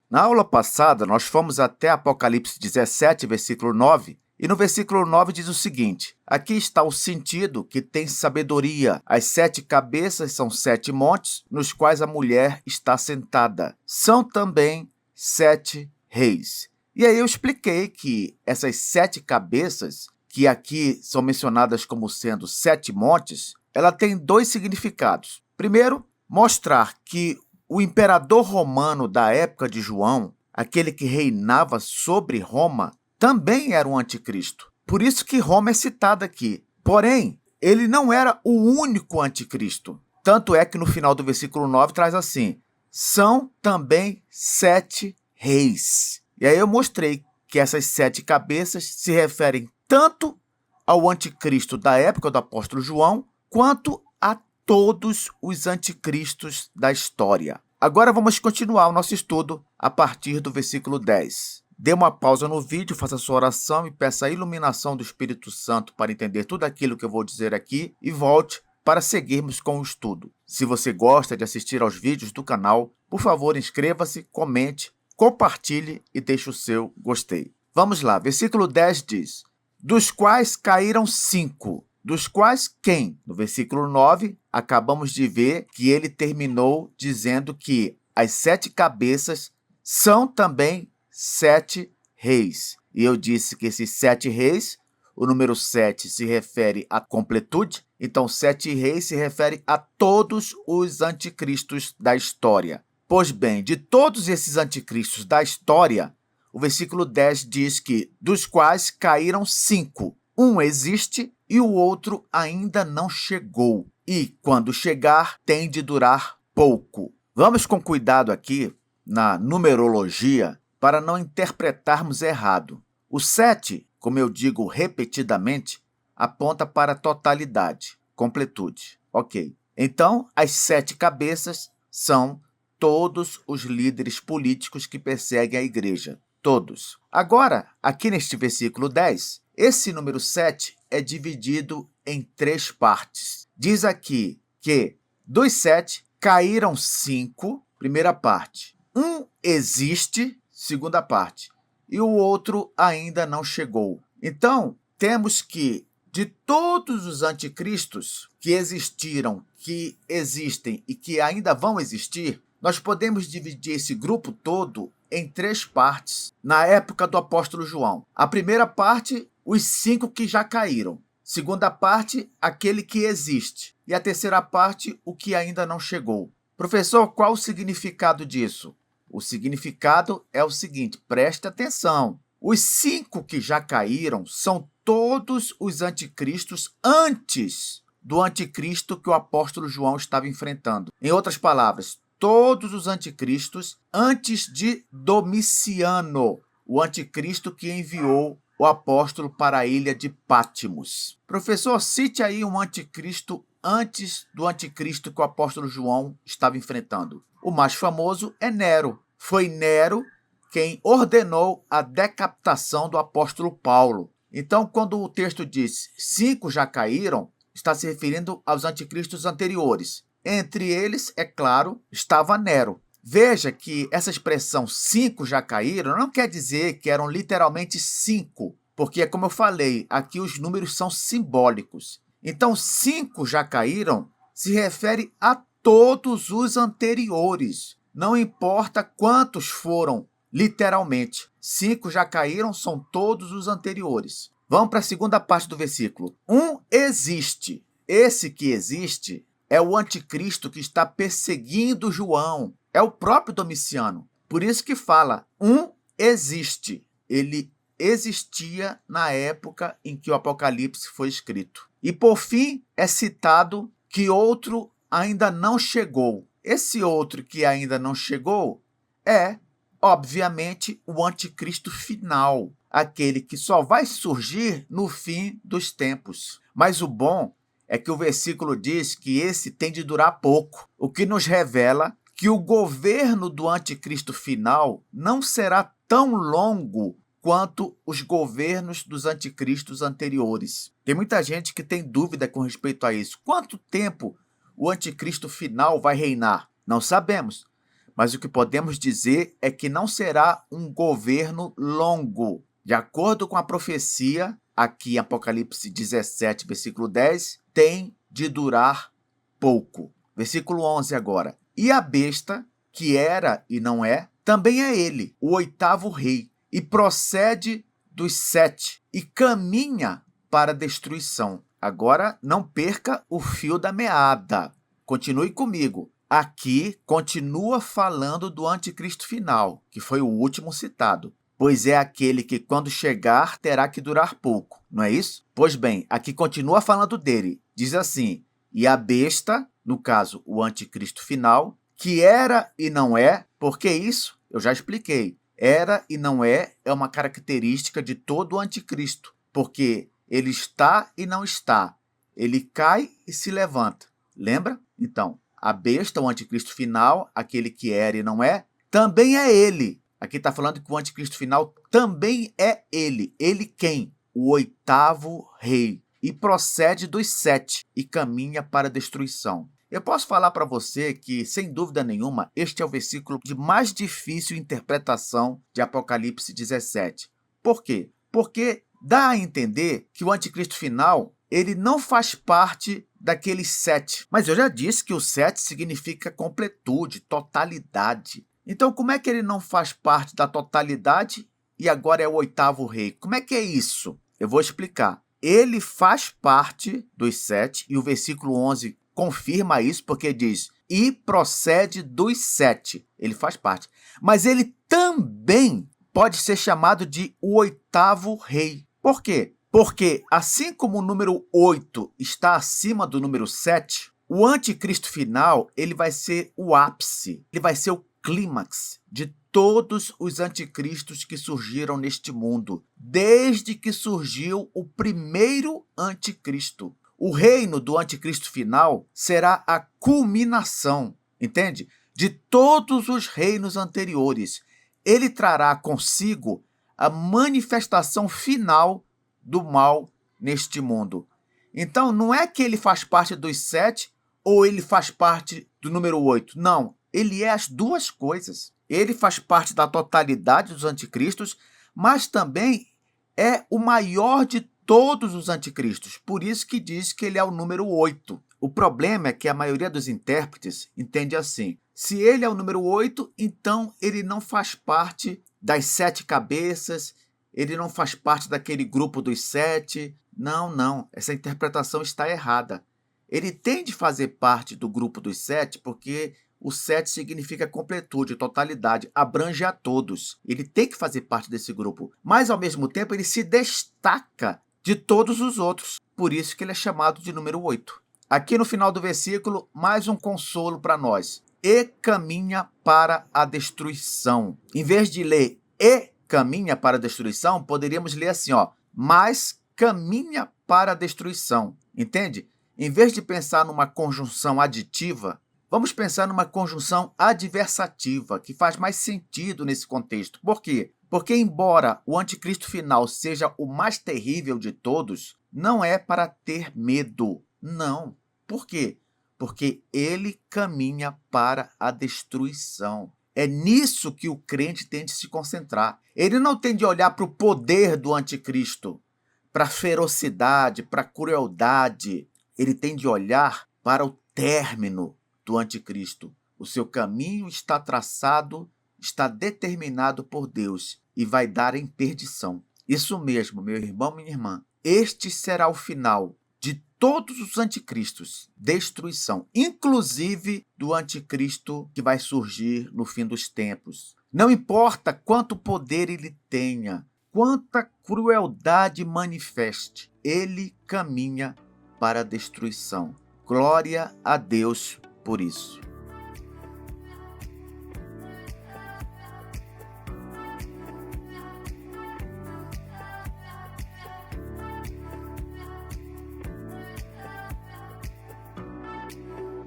Na aula passada, nós fomos até Apocalipse 17, versículo 9, e no versículo 9 diz o seguinte: aqui está o sentido que tem sabedoria. As 7 cabeças são 7 montes, nos quais a mulher está sentada. São também 7 reis. E aí eu expliquei que essas 7 cabeças, que aqui são mencionadas como sendo 7 montes, ela tem 2 significados. Primeiro, mostrar que o imperador romano da época de João, aquele que reinava sobre Roma, também era um anticristo. Por isso que Roma é citada aqui. Porém, ele não era o único anticristo. Tanto é que no final do versículo 9 traz assim: são também 7 reis. E aí eu mostrei que essas 7 cabeças se referem tanto ao anticristo da época do apóstolo João, quanto a todos os anticristos da história. Agora vamos continuar o nosso estudo a partir do versículo 10. Dê uma pausa no vídeo, faça sua oração e peça a iluminação do Espírito Santo para entender tudo aquilo que eu vou dizer aqui e volte para seguirmos com o estudo. Se você gosta de assistir aos vídeos do canal, por favor, inscreva-se, comente, compartilhe e deixe o seu gostei. Vamos lá, versículo 10 diz: dos quais caíram 5. Dos quais quem? No versículo 9, acabamos de ver que ele terminou dizendo que as 7 cabeças são também 7 reis. E eu disse que esses 7 reis, o número 7 se refere à completude, então 7 reis se refere a todos os anticristos da história. Pois bem, de todos esses anticristos da história, o versículo 10 diz que dos quais caíram 5. Um existe e o outro ainda não chegou. E, quando chegar, tem de durar pouco. Vamos com cuidado aqui na numerologia para não interpretarmos errado. O 7, como eu digo repetidamente, aponta para totalidade, completude. Ok. Então, as 7 cabeças são todos os líderes políticos que perseguem a igreja. Todos. Agora, aqui neste versículo 10, esse número 7 é dividido em 3 partes. Diz aqui que dos 7 caíram 5, primeira parte. Um existe, segunda parte. E o outro ainda não chegou. Então, temos que, de todos os anticristos que existiram, que existem e que ainda vão existir, nós podemos dividir esse grupo todo em 3 partes na época do apóstolo João. A primeira parte, os 5 que já caíram. Segunda parte, aquele que existe. E a terceira parte, o que ainda não chegou. Professor, qual o significado disso? O significado é o seguinte, preste atenção. Os 5 que já caíram são todos os anticristos antes do anticristo que o apóstolo João estava enfrentando. Em outras palavras, todos os anticristos antes de Domiciano, o anticristo que enviou o apóstolo para a ilha de Patmos. Professor, cite aí um anticristo antes do anticristo que o apóstolo João estava enfrentando. O mais famoso é Nero. Foi Nero quem ordenou a decapitação do apóstolo Paulo. Então, quando o texto diz 5 já caíram, está se referindo aos anticristos anteriores. Entre eles, é claro, estava Nero. Veja que essa expressão 5 já caíram não quer dizer que eram literalmente 5, porque, como eu falei, aqui os números são simbólicos. Então, 5 já caíram se refere a todos os anteriores. Não importa quantos foram, literalmente. 5 já caíram, são todos os anteriores. Vamos para a segunda parte do versículo. Um existe. Esse que existe é o anticristo que está perseguindo João. É o próprio Domiciano. Por isso que fala, um existe. Ele existia na época em que o Apocalipse foi escrito. E por fim é citado que outro ainda não chegou. Esse outro que ainda não chegou é, obviamente, o anticristo final, aquele que só vai surgir no fim dos tempos. Mas o bom é que o versículo diz que esse tem de durar pouco, o que nos revela que o governo do anticristo final não será tão longo quanto os governos dos anticristos anteriores. Tem muita gente que tem dúvida com respeito a isso. Quanto tempo o anticristo final vai reinar? Não sabemos. mas o que podemos dizer é que não será um governo longo. De acordo com a profecia, aqui em Apocalipse 17, versículo 10, tem de durar pouco. Versículo 11 agora. E a besta, que era e não é, também é ele, o oitavo rei, e procede dos 7, e caminha para a destruição. Agora, não perca o fio da meada. Continue comigo. Aqui continua falando do anticristo final, que foi o último citado. Pois é aquele que, quando chegar, terá que durar pouco, não é isso? Pois bem, aqui continua falando dele. Diz assim: e a besta, no caso, o anticristo final, que era e não é, porque isso eu já expliquei. Era e não é uma característica de todo o anticristo, porque ele está e não está. Ele cai e se levanta. Lembra? Então, a besta, o anticristo final, aquele que era e não é, também é ele. Aqui está falando que o anticristo final também é ele. Ele quem? O oitavo rei. E procede dos 7 e caminha para a destruição. Eu posso falar para você que, sem dúvida nenhuma, este é o versículo de mais difícil interpretação de Apocalipse 17. Por quê? Porque dá a entender que o anticristo final, ele não faz parte daqueles 7. Mas eu já disse que o 7 significa completude, totalidade. Então, como é que ele não faz parte da totalidade e agora é o oitavo rei? Como é que é isso? Eu vou explicar. Ele faz parte dos 7 e o versículo 11 confirma isso porque diz, e procede dos 7. Ele faz parte. Mas ele também pode ser chamado de o oitavo rei. Por quê? Porque assim como o número 8 está acima do número 7, o anticristo final ele vai ser o ápice, ele vai ser o clímax de todos os anticristos que surgiram neste mundo, desde que surgiu o primeiro anticristo. O reino do anticristo final será a culminação, entende? De todos os reinos anteriores. Ele trará consigo a manifestação final do mal neste mundo. Então, não é que ele faz parte dos 7 ou ele faz parte do número 8. Não, ele é as duas coisas. Ele faz parte da totalidade dos anticristos, mas também é o maior de todos os anticristos. Por isso que diz que ele é o número 8. O problema é que a maioria dos intérpretes entende assim. Se ele é o número 8, então ele não faz parte das 7 cabeças, ele não faz parte daquele grupo dos 7. Não. Essa interpretação está errada. Ele tem de fazer parte do grupo dos 7 porque o 7 significa completude, totalidade, abrange a todos. Ele tem que fazer parte desse grupo. Mas, ao mesmo tempo, ele se destaca de todos os outros. Por isso que ele é chamado de número 8. Aqui no final do versículo, mais um consolo para nós. E caminha para a destruição. Em vez de ler e caminha para a destruição, poderíamos ler assim, mas caminha para a destruição. Entende? Em vez de pensar numa conjunção aditiva, vamos pensar numa conjunção adversativa, que faz mais sentido nesse contexto. Por quê? Porque, embora o anticristo final seja o mais terrível de todos, não é para ter medo. Não. Por quê? Porque ele caminha para a destruição. É nisso que o crente tem de se concentrar. Ele não tem de olhar para o poder do anticristo, para a ferocidade, para a crueldade. Ele tem de olhar para o término do anticristo. O seu caminho está traçado, está determinado por Deus e vai dar em perdição. Isso mesmo, meu irmão, minha irmã. Este será o final de todos os anticristos, destruição, inclusive do anticristo que vai surgir no fim dos tempos. Não importa quanto poder ele tenha, quanta crueldade manifeste, ele caminha para a destruição. Glória a Deus por isso.